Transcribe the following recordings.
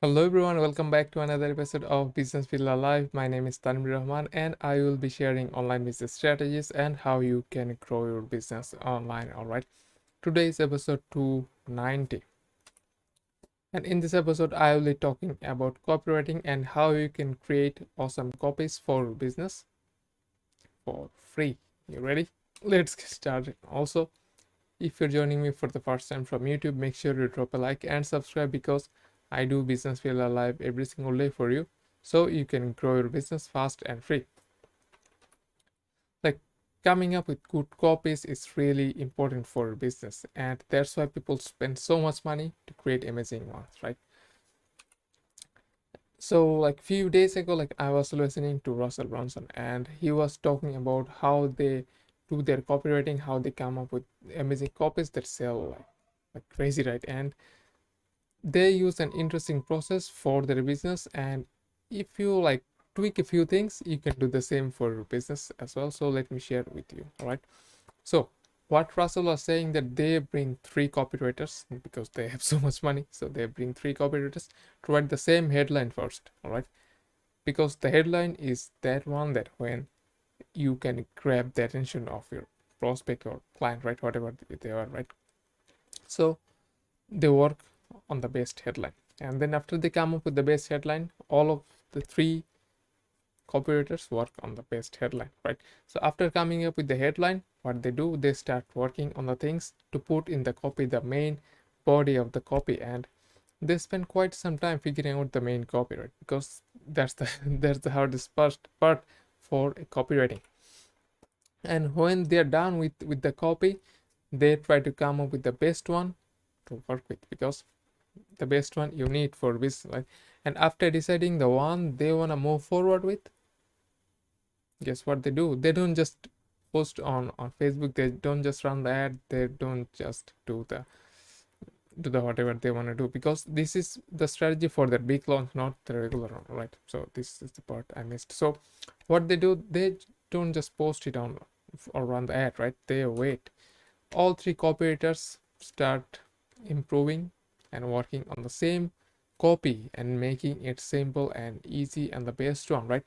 Hello everyone, welcome back to another episode of Business Villa Live. My name is Tanvir Rahman and I will be sharing online business strategies and how you can grow your business online. Alright, today is episode 290. And in this episode, I will be talking about copywriting and how you can create awesome copies for business for free. You ready? Let's get started. Also, if you're joining me for the first time from YouTube, make sure you drop a like and subscribe because I do Business Villa Live every single day for you so you can grow your business fast and free. Like, coming up with good copies is really important for your business, and that's why people spend so much money to create amazing ones, right? So like few days ago, like I was listening to Russell Brunson and he was talking about how they do their copywriting, how they come up with amazing copies that sell like crazy, right? And they use an interesting process for their business, and if you like tweak a few things, you can do the same for your business as well. So let me share with you. All right, so what Russell was saying, that they bring three copywriters because they have so much money, so they bring three copywriters to write the same headline first. All right, because the headline is that one that when you can grab the attention of your prospect or client, right, whatever they are, right? So they work on the best headline, and then after they come up with the best headline, all of the three copywriters work on the best headline, right? So after coming up with the headline, what they do, they start working on the things to put in the copy, the main body of the copy, and they spend quite some time figuring out the main copy, right? Because that's the that's the hardest part for copywriting. And when they're done with the copy, they try to come up with the best one to work with, because the best one you need for business, right? And after deciding the one they want to move forward with, guess what they do? They don't just post on Facebook, they don't just run the ad, they don't just do the whatever they want to do, because this is the strategy for the big launch, not the regular one, right? So this is the part I missed. So what they do, they don't just post it on or run the ad, right? They wait. All three copywriters start improving and working on the same copy and making it simple and easy and the best one, right?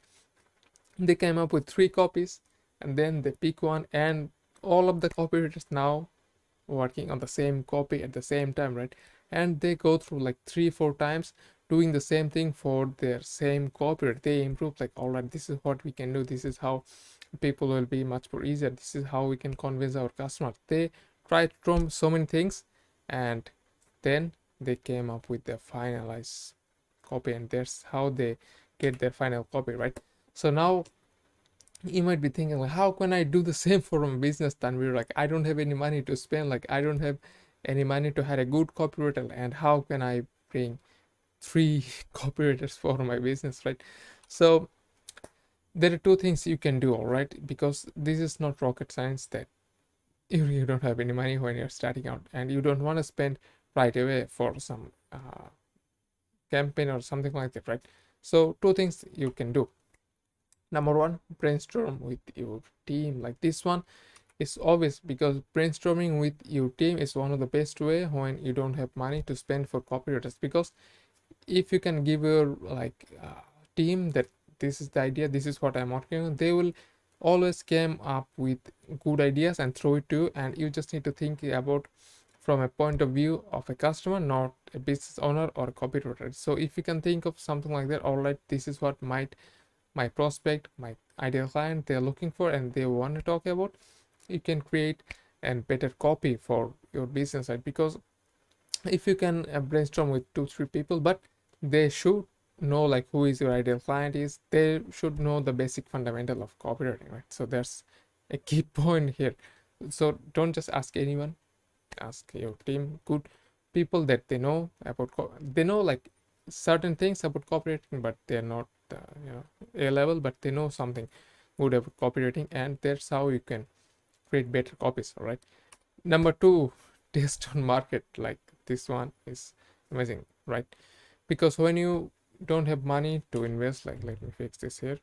They came up with three copies and then they pick one, and all of the copywriters now working on the same copy at the same time, right? And they go through like 3-4 times doing the same thing for their same copy. They improve, like, all right, this is what we can do, this is how people will be much more easier, this is how we can convince our customers. They tried from so many things, and then they came up with the finalized copy, and that's how they get their final copy, right? So now you might be thinking, like, how can I do the same for my business, Tanvir? Like, I don't have any money to spend, like I don't have any money to hire a good copywriter, and how can I bring three copywriters for my business, right? So there are two things you can do, all right? Because this is not rocket science, that you don't have any money when you're starting out and you don't want to spend right away for some campaign or something like that, right? So two things you can do. Number one, brainstorm with your team. Like, this one is obvious, because brainstorming with your team is one of the best way when you don't have money to spend for copywriters. Because if you can give your team that this is the idea, this is what I'm working on, they will always come up with good ideas and throw it to you, and you just need to think about from a point of view of a customer, not a business owner or a copywriter. So if you can think of something like that, all right, this is what my prospect, my ideal client, they're looking for and they want to talk about, you can create a better copy for your business, right? Because if you can brainstorm with 2-3 people, but they should know like who is your ideal client is, they should know the basic fundamental of copywriting, right? So there's a key point here. So don't just ask anyone, ask your team, good people that they know about they know like certain things about copywriting, but they're not a level, but they know something good about copywriting, and that's how you can create better copies. All right, number two, test on market. Like, this one is amazing, right? Because when you don't have money to invest, like, let me fix this here,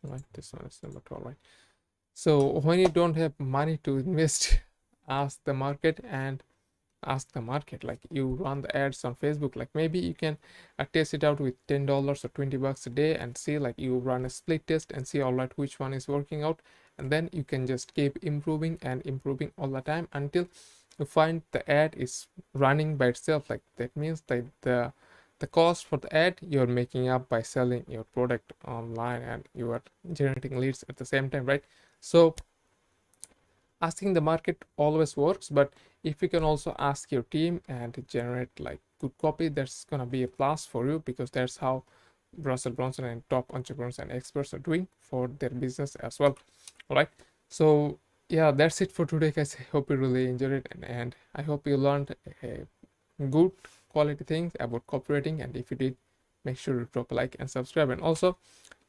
right? This one is number 12, right? So when you don't have money to invest, ask the market and ask the market. Like you run the ads on Facebook, like maybe you can test it out with $10 or $20 a day and see, like you run a split test and see, all right, which one is working out, and then you can just keep improving and improving all the time until you find the ad is running by itself. Like that means that the cost for the ad you're making up by selling your product online, and you are generating leads at the same time, right? So asking the market always works, but if you can also ask your team and generate like good copy, that's gonna be a plus for you, because that's how Russell Brunson and top entrepreneurs and experts are doing for their business as well. All right, so yeah, that's it for today, guys. I hope you really enjoyed it, and I hope you learned a good quality things about copywriting. And if you did, make sure to drop a like and subscribe. And also,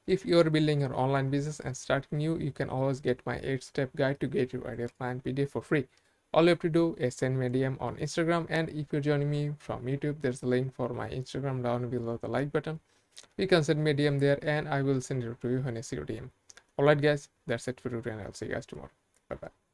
if you're building your online business and starting new, you can always get my 8-step guide to get your ideal client PDF for free. All you have to do is send me a DM on Instagram, and if you're joining me from YouTube, there's a link for my Instagram down below the like button. You can send me a DM there, and I will send it to you when I see your DM. Alright guys, that's it for today, and I'll see you guys tomorrow. Bye bye.